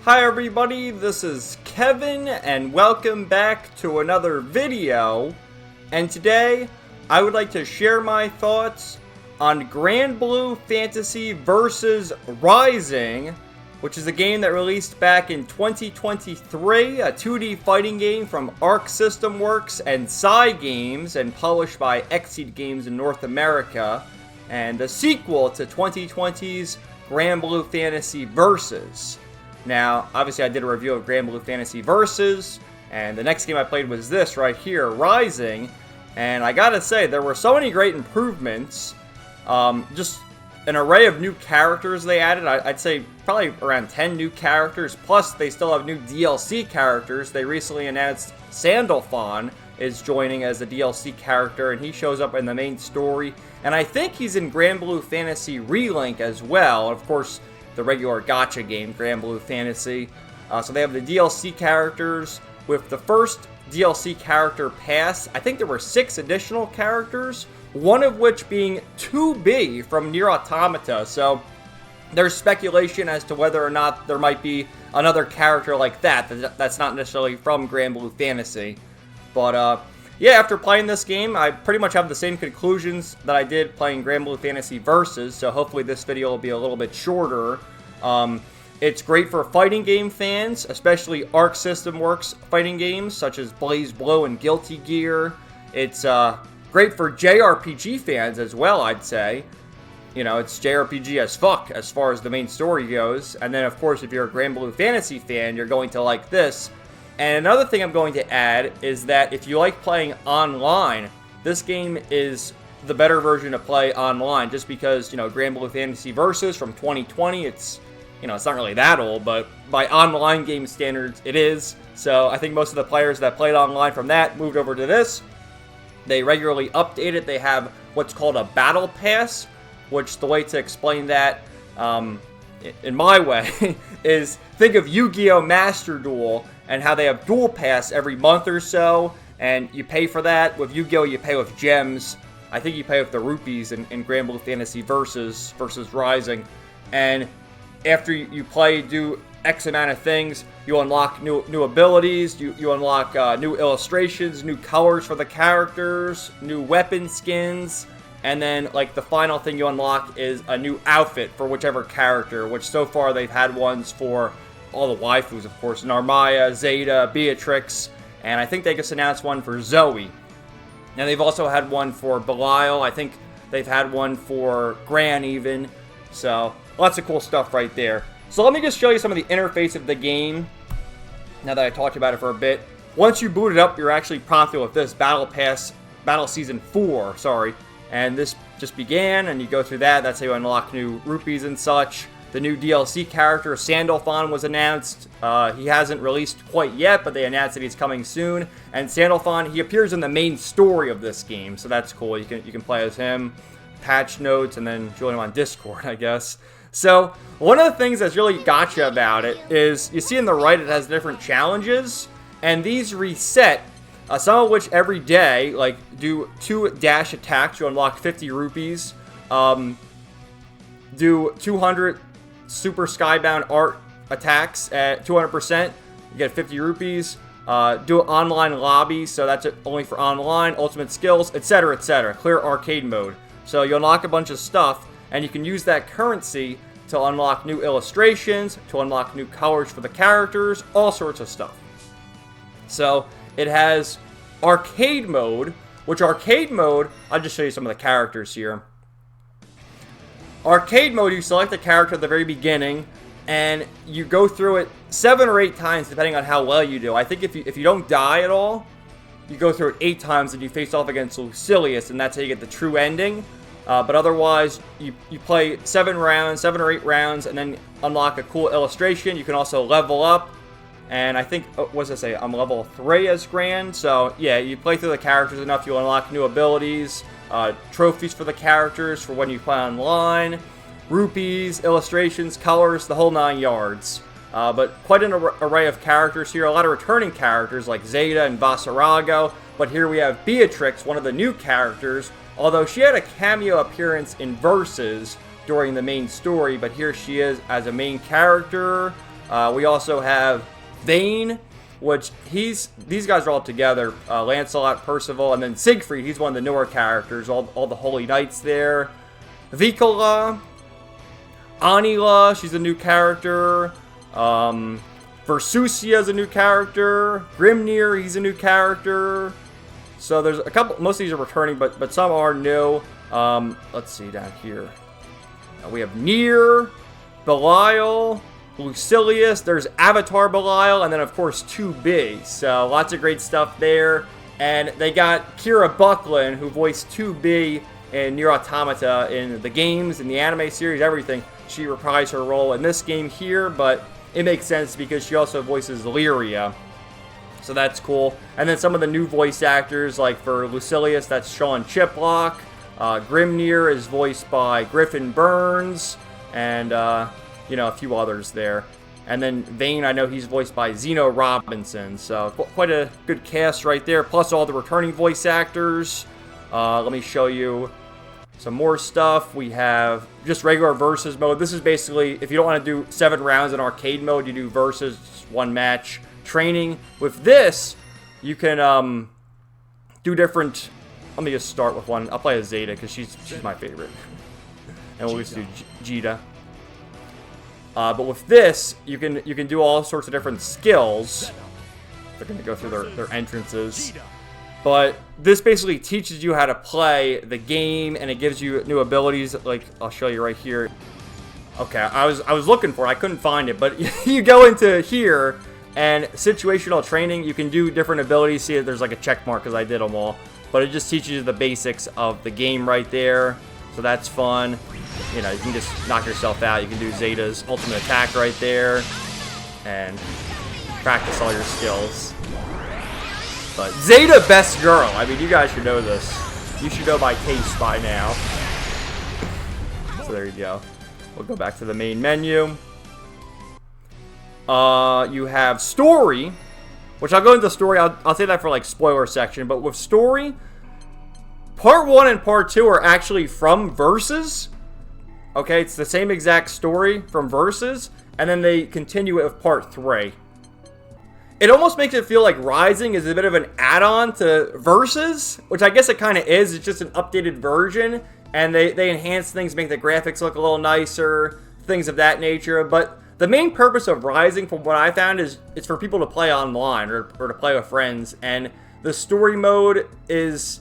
Hi everybody, this is Kevin and welcome back to another video. And today I would like to share my thoughts on Granblue Fantasy vs. Rising, which is a game that released back in 2023, a 2D fighting game from Arc System Works and Cygames and published by Exceed Games in North America, and the sequel to 2020's Granblue Fantasy Versus. Now, obviously I did a review of Granblue Fantasy Versus, and the next game I played was this right here, Rising, and I gotta say, there were so many great improvements, just an array of new characters they added. I'd say probably around 10 new characters, plus they still have new DLC characters. They recently announced Sandalphon is joining as a DLC character, and he shows up in the main story, and I think he's in Granblue Fantasy Relink as well, of course, the regular gacha game, Granblue Fantasy. So they have the DLC characters. With the first DLC character pass, I think there were 6 additional characters, one of which being 2B from Nier Automata. So there's speculation as to whether or not there might be another character like that's not necessarily from Granblue Fantasy. But yeah, after playing this game, I pretty much have the same conclusions that I did playing Granblue Fantasy Versus, so hopefully this video will be a little bit shorter. It's great for fighting game fans, especially Arc System Works fighting games, such as BlazBlue and Guilty Gear. It's great for JRPG fans as well, I'd say. You know, it's JRPG as fuck as far as the main story goes. And then, of course, if you're a Granblue Fantasy fan, you're going to like this. And another thing I'm going to add is that if you like playing online, this game is the better version to play online, just because, you know, Granblue Fantasy Versus from 2020, it's, you know, it's not really that old, but by online game standards, it is. So I think most of the players that played online from that moved over to this. They regularly update it. They have what's called a Battle Pass, which the way to explain that, in my way, is think of Yu-Gi-Oh! Master Duel and how they have Duel Pass every month or so, and you pay for that. With Yu-Gi-Oh! You pay with gems. I think you pay with the rupees in Granblue Fantasy versus Rising. And after you play, do X amount of things, you unlock new abilities, you unlock new illustrations, new colors for the characters, new weapon skins, and then, like, the final thing you unlock is a new outfit for whichever character, which so far they've had ones for all the waifus, of course, Narmaya, Zeta, Beatrix, and I think they just announced one for Zoe. Now, they've also had one for Belial. I think they've had one for Gran even. So, lots of cool stuff right there. So let me just show you some of the interface of the game, now that I talked about it for a bit. Once you boot it up, you're actually prompted with this Battle Season 4, sorry. And this just began, and you go through that. That's how you unlock new rupees and such. The new DLC character, Sandalphon, was announced. He hasn't released quite yet, but they announced that he's coming soon. And Sandalphon, he appears in the main story of this game, so that's cool. You can play as him, patch notes, and then join him on Discord, I guess. So, one of the things that's really gotcha about it is, you see in the right, it has different challenges, and these reset, some of which every day, like, do 2 dash attacks to unlock 50 rupees, do 200 Super Skybound Art attacks at 200%, you get 50 rupees, do online lobbies, so that's only for online, ultimate skills, etc., etc., clear arcade mode. So you unlock a bunch of stuff, and you can use that currency to unlock new illustrations, to unlock new colors for the characters, all sorts of stuff. So it has arcade mode, which arcade mode, I'll just show you some of the characters here. Arcade mode, you select the character at the very beginning, and you go through it 7 or 8 times, depending on how well you do. I think if you don't die at all, you go through it 8 times, and you face off against Lucilius, and that's how you get the true ending. But otherwise, you play 7 or 8 rounds, and then unlock a cool illustration. You can also level up, and I think, what does it say? I'm level 3 as Gran, so yeah, you play through the characters enough, you unlock new abilities, trophies for the characters for when you play online, rupees, illustrations, colors, the whole 9 yards. But quite an array of characters here, a lot of returning characters like Zeta and Vasarago, but here we have Beatrix, one of the new characters, although she had a cameo appearance in Versus during the main story, but here she is as a main character. We also have Vayne, which these guys are all together. Lancelot, Percival, and then Siegfried. He's one of the newer characters. All the holy knights there. Vikola, Anila, she's a new character. Versusia is a new character. Grimnir, he's a new character. So there's a couple. Most of these are returning, but some are new. Let's see down here. We have Nier, Belial, Lucilius. There's Avatar Belial, and then of course 2B. So lots of great stuff there. And they got Kira Buckland, who voiced 2B in Nier Automata in the games, in the anime series, everything. She reprised her role in this game here, but it makes sense because she also voices Lyria. So that's cool. And then some of the new voice actors, like for Lucilius, that's Sean Chiplock. Grimnir is voiced by Griffin Burns. And, you know, a few others there. And then Vayne, I know he's voiced by Zeno Robinson. So quite a good cast right there. Plus all the returning voice actors. Let me show you some more stuff. We have just regular versus mode. This is basically, if you don't want to do 7 rounds in arcade mode, you do versus, one match training. With this, you can do different. Let me just start with one. I'll play as Zeta because she's my favorite. And we'll just do Jita. But with this, you can do all sorts of different skills. They're going to go through their entrances. But this basically teaches you how to play the game, and it gives you new abilities. Like, I'll show you right here. Okay, I was looking for it. I couldn't find it. But you go into here, and situational training, you can do different abilities. See, there's like a check mark because I did them all. But it just teaches you the basics of the game right there. So that's fun. You know, you can just knock yourself out. You can do Zeta's ultimate attack right there. And practice all your skills. But Zeta, best girl. I mean, you guys should know this. You should know by taste by now. So there you go. We'll go back to the main menu. You have story, which I'll go into story. I'll say that for like spoiler section. But with story, part 1 and part 2 are actually from Versus. Okay, it's the same exact story from Versus, and then they continue it with part 3. It almost makes it feel like Rising is a bit of an add-on to Versus, which I guess it kind of is. It's just an updated version, and they enhance things, make the graphics look a little nicer, things of that nature. But the main purpose of Rising, from what I found, is it's for people to play online or to play with friends. And the story mode is,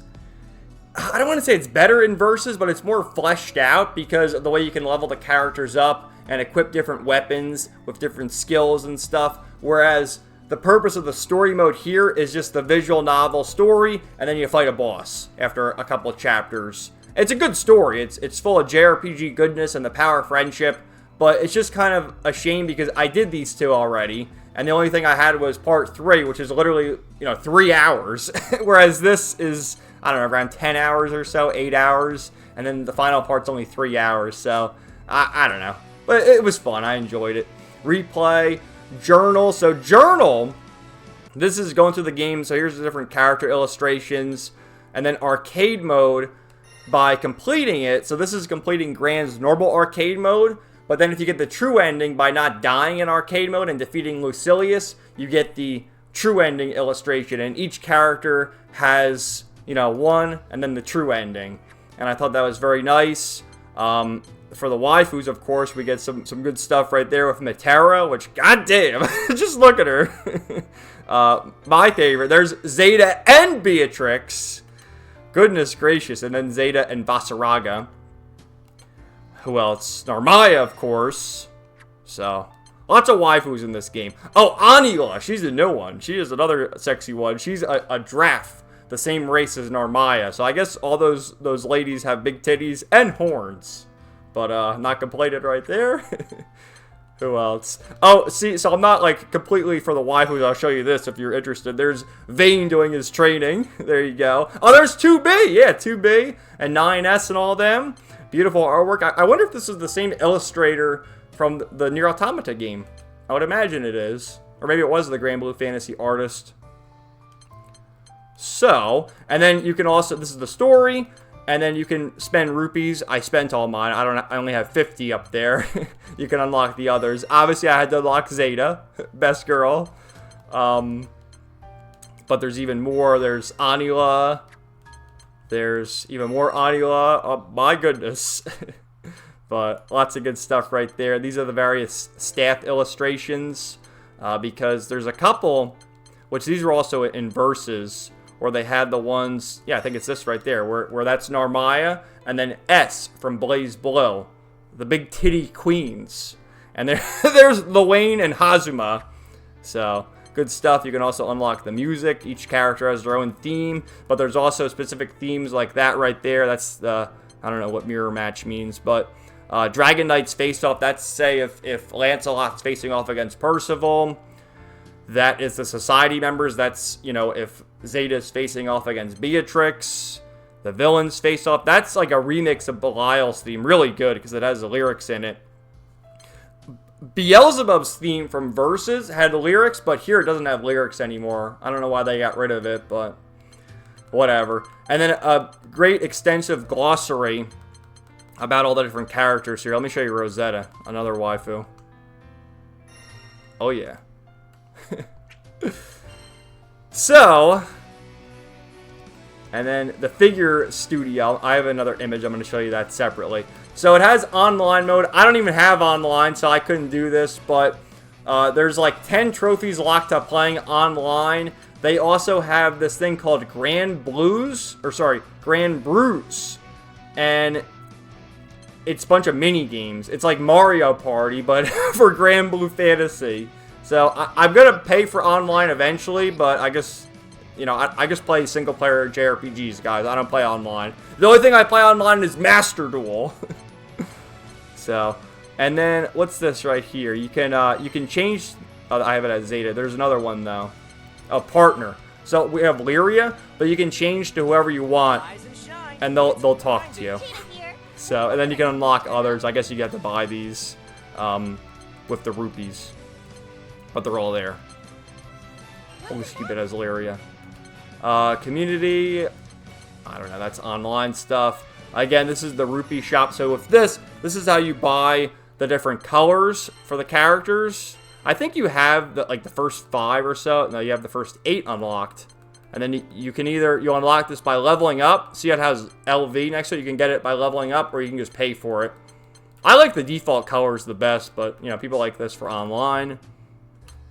I don't want to say it's better in Versus, but it's more fleshed out because of the way you can level the characters up and equip different weapons with different skills and stuff. Whereas the purpose of the story mode here is just the visual novel story, and then you fight a boss after a couple of chapters. It's a good story. It's full of JRPG goodness and the power of friendship, but it's just kind of a shame because I did these 2 already, and the only thing I had was part 3, which is literally, 3 hours, whereas this is, I don't know, around 10 hours or so, 8 hours, and then the final part's only 3 hours, so I don't know. But it was fun. I enjoyed it. Replay. Journal. So Journal, this is going through the game. So here's the different character illustrations. And then arcade mode by completing it. So this is completing Grand's normal arcade mode. But then if you get the true ending by not dying in arcade mode and defeating Lucilius, you get the true ending illustration. And each character has, one and then the true ending. And I thought that was very nice. For the waifus, of course, we get some good stuff right there with Matera, which, goddamn, just look at her. My favorite, there's Zeta and Beatrix. Goodness gracious, and then Zeta and Vasaraga. Who else? Narmaya, of course. So, lots of waifus in this game. Oh, Anila, she's a new one. She is another sexy one. She's a draft, the same race as Narmaya. So I guess all those ladies have big titties and horns. But not completed right there. Who else? Oh, see, so I'm not like completely for the waifus. I'll show you this if you're interested. There's Vayne doing his training. There you go. Oh, there's 2B. Yeah, 2B and 9S and all them. Beautiful artwork. I wonder if this is the same illustrator from the Nier Automata game. I would imagine it is. Or maybe it was the Granblue fantasy artist. So, and then you can also, this is the story. And then you can spend rupees. I spent all mine. I only have 50 up there. You can unlock the others. Obviously, I had to unlock Zeta, best girl. But there's even more. There's Anila. There's even more Anila. Oh, my goodness. But lots of good stuff right there. These are the various staff illustrations. Because there's a couple, which these are also in verses, where they had the ones, yeah, I think it's this right there, where that's Narmaya, and then S from Blaze Blue, the big titty queens. And there's Luane and Hazuma. So, good stuff. You can also unlock the music. Each character has their own theme, but there's also specific themes like that right there. That's the, I don't know what mirror match means, but Dragon Knight's face off, that's, say, if Lancelot's facing off against Percival. That is the society members. That's, you know, if Zeta's facing off against Beatrix. The villains face off. That's like a remix of Belial's theme. Really good because it has the lyrics in it. Beelzebub's theme from Versus had lyrics, but here it doesn't have lyrics anymore. I don't know why they got rid of it, but whatever. And then a great extensive glossary about all the different characters here. Let me show you Rosetta, another waifu. Oh, yeah. So, and then the figure studio, I have another image, I'm going to show you that separately. So it has online mode. I don't even have online, so I couldn't do this, but there's like 10 trophies locked up playing online. They also have this thing called Granblues, and it's a bunch of mini games. It's like Mario Party, but for Granblue Fantasy. So I'm gonna pay for online eventually, but I guess, you know, I just play single player JRPGs, guys. I don't play online. The only thing I play online is Master Duel. So, and then what's this right here? You can change. I have it as Zeta. There's another one though, a partner. So we have Lyria, but you can change to whoever you want, and they'll talk to you. So, and then you can unlock others. I guess you have to buy these with the rupees. But they're all there. We'll just keep it as Lyria. Community. I don't know. That's online stuff. Again, this is the rupee shop. So with this is how you buy the different colors for the characters. I think you have the first 5 or so. No, you have the first 8 unlocked. And then you'll unlock this by leveling up. See, it has LV next to it. You can get it by leveling up, or you can just pay for it. I like the default colors the best, but you know, people like this for online.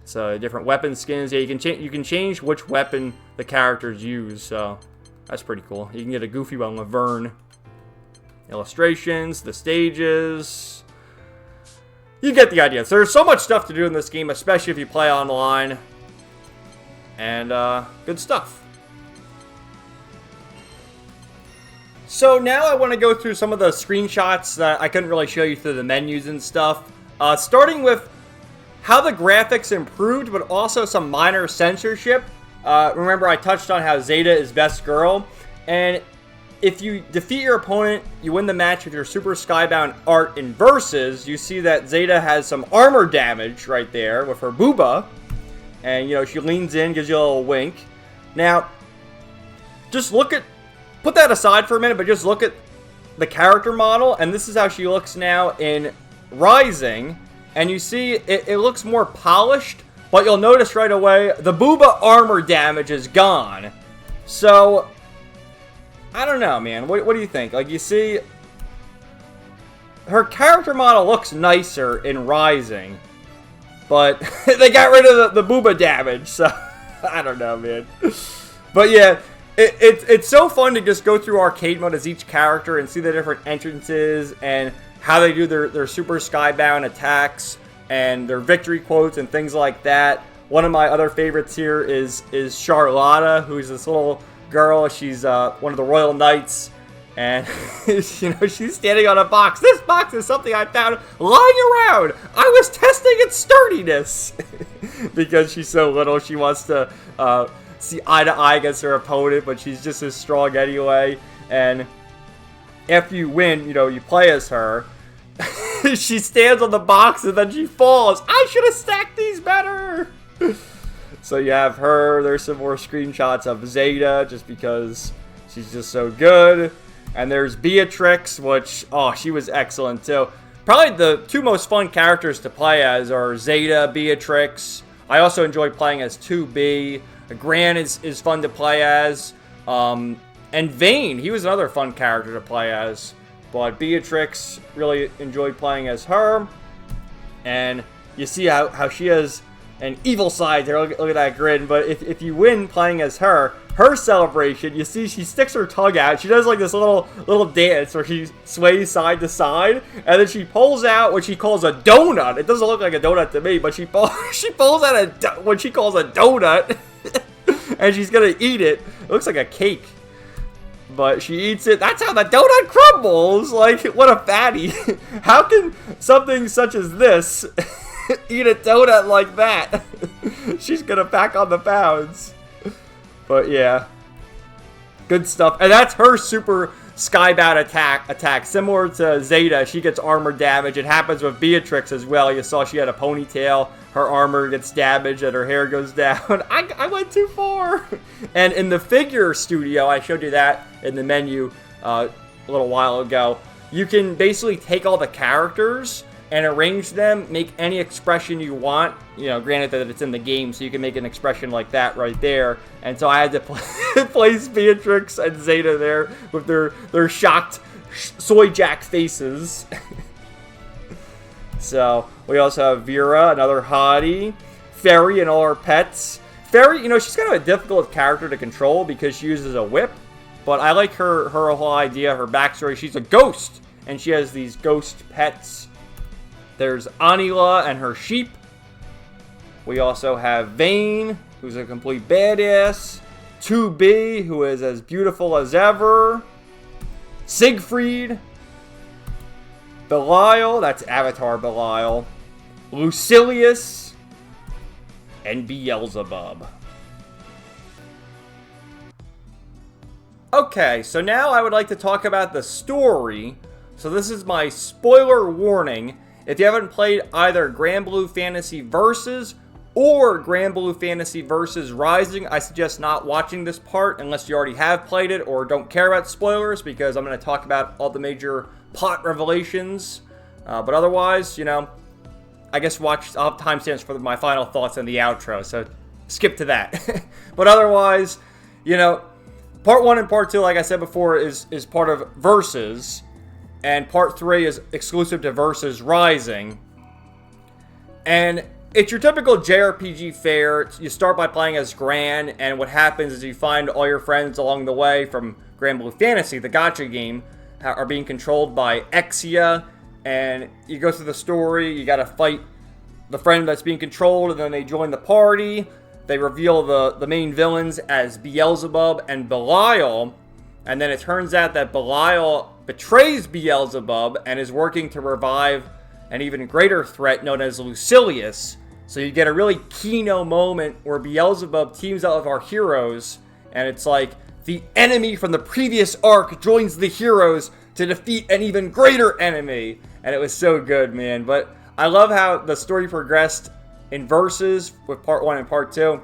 So different weapon skins. Yeah, you can change which weapon the characters use. So that's pretty cool. You can get a goofy one, Laverne. Illustrations, the stages. You get the idea. So there's so much stuff to do in this game, especially if you play online. And good stuff. So now I want to go through some of the screenshots that I couldn't really show you through the menus and stuff. Starting with how the graphics improved, but also some minor censorship. Remember, I touched on how Zeta is best girl. And if you defeat your opponent, you win the match with your Super Skybound art in Versus. You see that Zeta has some armor damage right there with her booba. And, you know, she leans in, gives you a little wink. Now, just put that aside for a minute, but just look at the character model. And this is how she looks now in Rising. And you see, it looks more polished, but you'll notice right away, the booba armor damage is gone. So, I don't know, man. What do you think? Like, you see, her character model looks nicer in Rising, but they got rid of the booba damage, so I don't know, man. But yeah, it's so fun to just go through arcade mode as each character and see the different entrances and how they do their Super Skybound attacks and their victory quotes and things like that. One of my other favorites here is Charlotta, who's this little girl. She's one of the Royal Knights, and you know, she's standing on a box. This box is something I found lying around. I was testing its sturdiness. Because she's so little, she wants to see eye to eye against her opponent, but she's just as strong anyway. And after you win, you know, you play as her. She stands on the box and then she falls. I should have stacked these better. So you have her. There's some more screenshots of Zeta just because she's just so good. And there's Beatrix, which, oh, she was excellent too. Probably the two most fun characters to play as are Zeta, Beatrix. I also enjoy playing as 2B. Gran is fun to play as. And Vayne, he was another fun character to play as. But Beatrix, really enjoyed playing as her. And you see how she has an evil side there. Look at that grin. But if you win playing as her celebration, you see she sticks her tongue out. She does like this little dance where she sways side to side, and then she pulls out what she calls a donut. It doesn't look like a donut to me, but she pulls out what she calls a donut, and she's gonna eat it. It looks like a cake, but she eats it. That's how the donut crumbles. Like, what a fatty! How can something such as this eat a donut like that? She's gonna pack on the pounds. But yeah, good stuff. And that's her super skybound attack. Similar to Zeta, she gets armor damage. It happens with Beatrix as well. You saw she had a ponytail. Her armor gets damaged and her hair goes down. I went too far. And in the figure studio, I showed you that in the menu a little while ago. You can basically take all the characters and arrange them, make any expression you want. You know, granted that it's in the game, so you can make an expression like that right there. And so I had to place Beatrix and Zeta there with their shocked soy jack faces. So we also have Vera, another hottie. Fairy and all her pets. Fairy, you know, she's kind of a difficult character to control because she uses a whip. But I like her whole idea, her backstory. She's a ghost, and she has these ghost pets. There's Anila and her sheep. We also have Vayne, who's a complete badass. 2B, who is as beautiful as ever. Siegfried. Belial, that's Avatar Belial. Lucilius. And Beelzebub. Okay, so now I would like to talk about the story. So this is my spoiler warning. If you haven't played either Granblue Fantasy Versus or Granblue Fantasy Versus Rising, I suggest not watching this part unless you already have played it or don't care about spoilers, because I'm going to talk about all the major plot revelations. But otherwise, you know, I guess I'll have timestamps for my final thoughts and the outro, so skip to that. But otherwise, you know, Part 1 and Part 2, like I said before, is part of Versus. And Part 3 is exclusive to Versus Rising. And it's your typical JRPG fare. You start by playing as Gran, and what happens is you find all your friends along the way from Granblue Fantasy, the gacha game, are being controlled by Exia. And you go through the story, you gotta fight the friend that's being controlled, and then they join the party. They reveal the main villains as Beelzebub and Belial. And then it turns out that Belial betrays Beelzebub and is working to revive an even greater threat known as Lucilius. So you get a really Kino moment where Beelzebub teams up with our heroes, and it's like the enemy from the previous arc joins the heroes to defeat an even greater enemy. And it was so good, man. But I love how the story progressed in Versus with Part 1 and Part 2.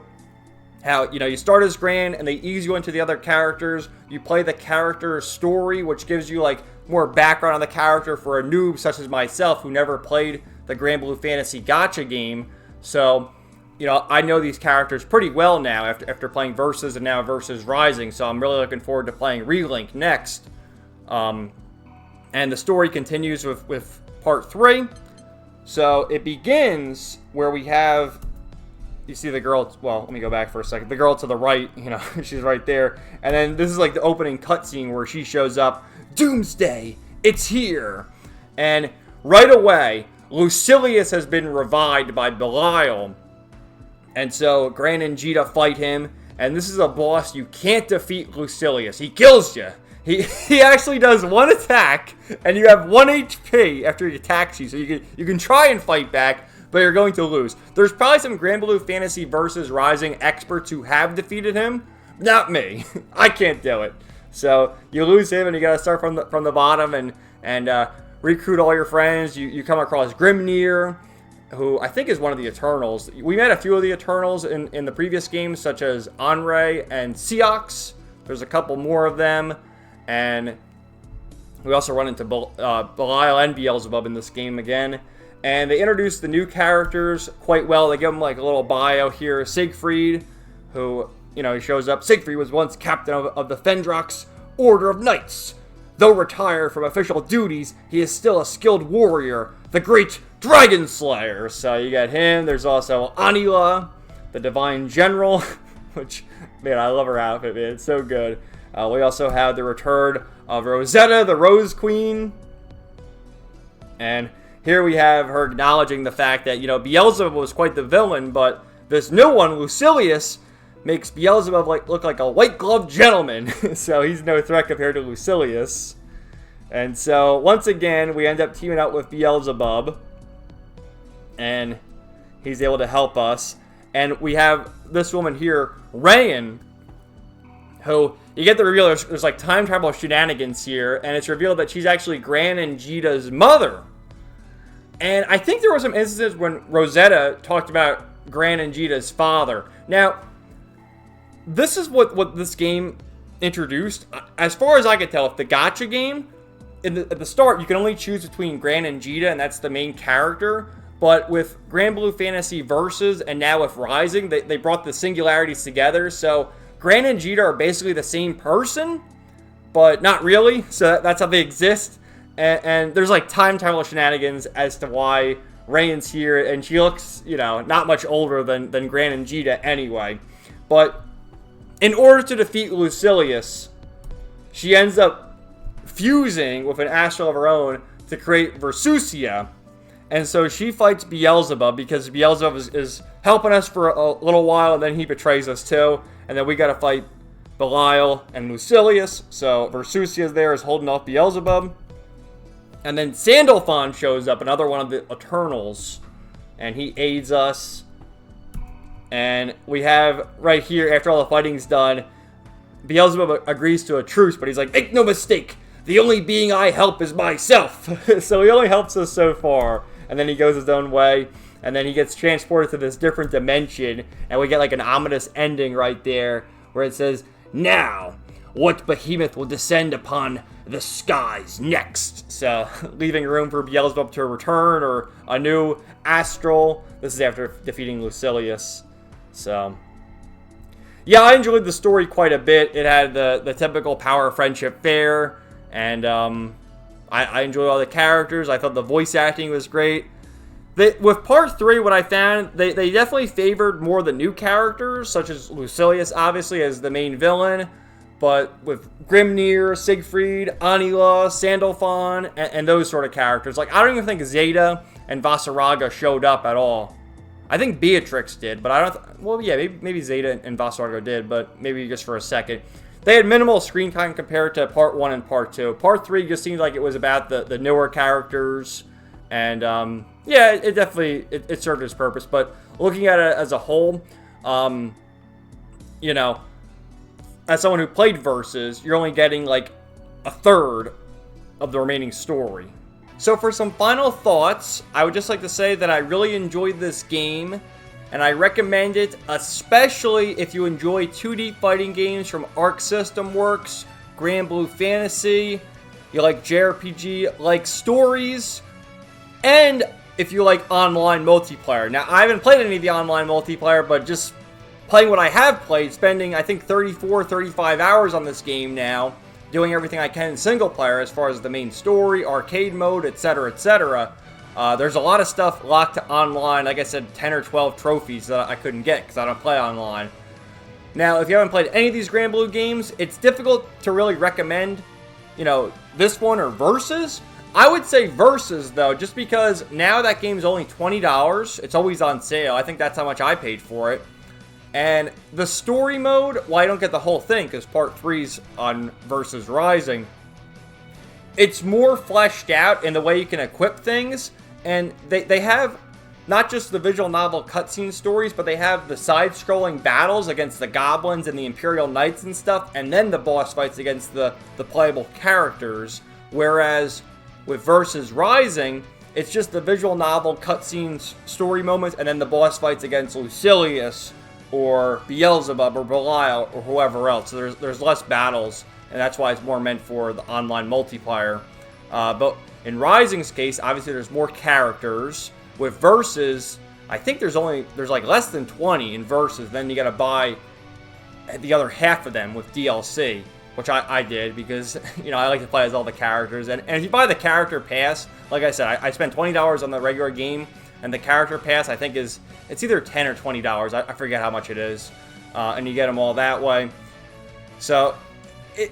How, you know, you start as Gran and they ease you into the other characters. You play the character story, which gives you like more background on the character for a noob such as myself who never played the Granblue Fantasy gacha game. So, you know, I know these characters pretty well now after playing Versus and now Versus Rising. So I'm really looking forward to playing Relink next. And the story continues with Part 3. So it begins where we have, you see the girl, well, let me go back for a second. The girl to the right, you know, she's right there. And then this is like the opening cutscene where she shows up. Doomsday, it's here. And right away, Lucilius has been revived by Belial. And so Gran and Jita fight him. And this is a boss you can't defeat Lucilius. He kills you. He actually does one attack, and you have 1 HP after he attacks you. So you can try and fight back, but you're going to lose. There's probably some Granblue Fantasy Versus Rising experts who have defeated him. Not me. I can't do it. So you lose him, and you got to start from the bottom and recruit all your friends. You come across Grimnir, who I think is one of the Eternals. We met a few of the Eternals in the previous games, such as Anre and Seox. There's a couple more of them. And We also run into Belial and Beelzebub in this game again. And they introduce the new characters quite well. They give them like a little bio here. Siegfried, who, you know, he shows up. Siegfried was once captain of the Fendrox Order of Knights. Though retired from official duties, he is still a skilled warrior, the great Dragon Slayer. So you got him. There's also Anila, the Divine General, which, man, I love her outfit, man. It's so good. We also have the return of Rosetta, the Rose Queen. And here we have her acknowledging the fact that, you know, Beelzebub was quite the villain, but this new one, Lucilius, makes Beelzebub look like a white-gloved gentleman. So he's no threat compared to Lucilius. And so, once again, we end up teaming up with Beelzebub. And he's able to help us. And we have this woman here, Rayan, who, you get the reveal, there's like time travel shenanigans here. And it's revealed that she's actually Gran and Jita's mother. And I think there were some instances when Rosetta talked about Gran and Jita's father. Now, this is what this game introduced. As far as I could tell, if the gacha game, at the start, you can only choose between Gran and Jita, and that's the main character. But with Granblue Fantasy Versus, and now with Rising, they brought the singularities together. So Gran and Jita are basically the same person, but not really. So that's how they exist. And there's like time travel shenanigans as to why Rayan's here, and she looks, you know, not much older than Gran and Jita anyway. But in order to defeat Lucilius, she ends up fusing with an astral of her own to create Versusia. And so she fights Beelzebub because Beelzebub is helping us for a little while, and then he betrays us too. And then we got to fight Belial and Lucilius. So Versusia is holding off Beelzebub. And then Sandalphon shows up, another one of the Eternals, and he aids us. And we have right here, after all the fighting's done, Beelzebub agrees to a truce, but he's like, make no mistake, the only being I help is myself. So he only helps us so far, and then he goes his own way, and then he gets transported to this different dimension, and we get like an ominous ending right there, where it says, now, what behemoth will descend upon the skies next? So, leaving room for Beelzebub to return, or a new astral. This is after defeating Lucilius. So, yeah, I enjoyed the story quite a bit. It had the typical power, friendship, fair, and I enjoyed all the characters. I thought the voice acting was great. With Part 3, what I found, they definitely favored more the new characters, such as Lucilius, obviously, as the main villain. But with Grimnir, Siegfried, Anila, Sandalphon, and those sort of characters. Like, I don't even think Zeta and Vasaraga showed up at all. I think Beatrix did, but I don't... well, yeah, maybe Zeta and Vasaraga did, but maybe just for a second. They had minimal screen time compared to Part 1 and Part 2. Part 3 just seemed like it was about the newer characters. And, yeah, it definitely... It served its purpose. But looking at it as a whole, you know... as someone who played Versus, you're only getting like a third of the remaining story. So for some final thoughts, I would just like to say that I really enjoyed this game, and I recommend it, especially if you enjoy 2D fighting games from Arc System Works, Granblue Fantasy, you like JRPG, like stories, and if you like online multiplayer. Now, I haven't played any of the online multiplayer, but just playing what I have played, spending, I think, 34, 35 hours on this game now, doing everything I can in single player as far as the main story, arcade mode, etc., etc. There's a lot of stuff locked to online, like I said, 10 or 12 trophies that I couldn't get because I don't play online. Now, if you haven't played any of these Granblue games, it's difficult to really recommend, you know, this one or Versus. I would say Versus, though, just because now that game's only $20. It's always on sale. I think that's how much I paid for it. And the story mode, well, I don't get the whole thing because Part 3's on Versus Rising. It's more fleshed out in the way you can equip things. And they have not just the visual novel cutscene stories, but they have the side-scrolling battles against the goblins and the Imperial Knights and stuff, and then the boss fights against the playable characters. Whereas with Versus Rising, it's just the visual novel cutscenes story moments, and then the boss fights against Lucilius, or Beelzebub, or Belial, or whoever else. So there's less battles, and that's why it's more meant for the online multiplayer. But in Rising's case, obviously there's more characters. With Versus, I think there's like less than 20 in Versus. Then you got to buy the other half of them with DLC, which I did because, you know, I like to play as all the characters. And if you buy the character pass, like I said, I spent $20 on the regular game, and the character pass I think it's either $10 or $20. I forget how much it is, and you get them all that way. So,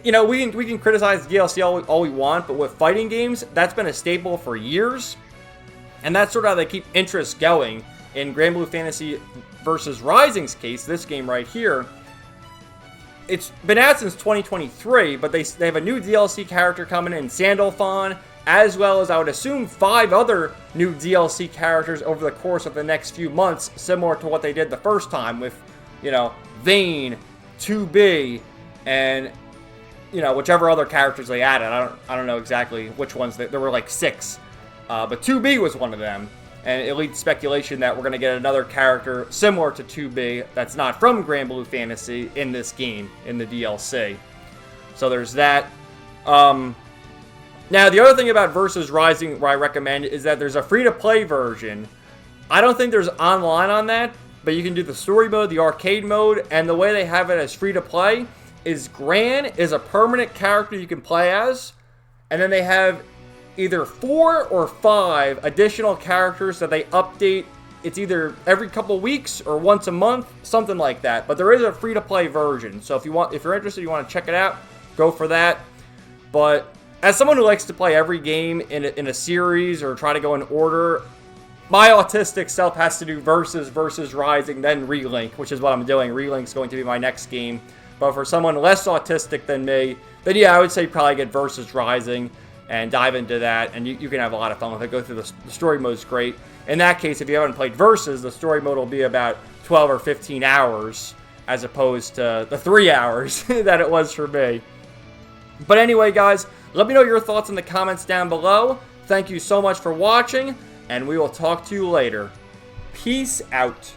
you know, we can criticize DLC all we want, but with fighting games, that's been a staple for years, and that's sort of how they keep interest going. In Granblue Fantasy versus Rising's case, this game right here, it's been out since 2023, but they have a new DLC character coming in, Sandalphon, as well as, I would assume, 5 other new DLC characters over the course of the next few months, similar to what they did the first time with, you know, Vayne, 2B, and, you know, whichever other characters they added. I don't know exactly which ones. There were like 6, but 2B was one of them. And it leads speculation that we're going to get another character similar to 2B that's not from Granblue Fantasy in this game, in the DLC. So there's that. Now, the other thing about Versus Rising where I recommend is that there's a free-to-play version. I don't think there's online on that, but you can do the story mode, the arcade mode, and the way they have it as free-to-play is Gran is a permanent character you can play as, and then they have either 4 or 5 additional characters that they update. It's either every couple weeks or once a month, something like that. But there is a free-to-play version, so if you're interested, you want to check it out, go for that. But as someone who likes to play every game in a series or try to go in order, my autistic self has to do versus Rising, then Relink, which is what I'm doing. Relink's going to be my next game. But for someone less autistic than me, then yeah, I would say probably get Versus Rising and dive into that, and you can have a lot of fun with it. Go through the story mode's great. In that case, if you haven't played Versus, the story mode will be about 12 or 15 hours, as opposed to the 3 hours that it was for me. But anyway, guys, let me know your thoughts in the comments down below. Thank you so much for watching, and we will talk to you later. Peace out.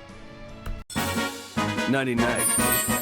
99.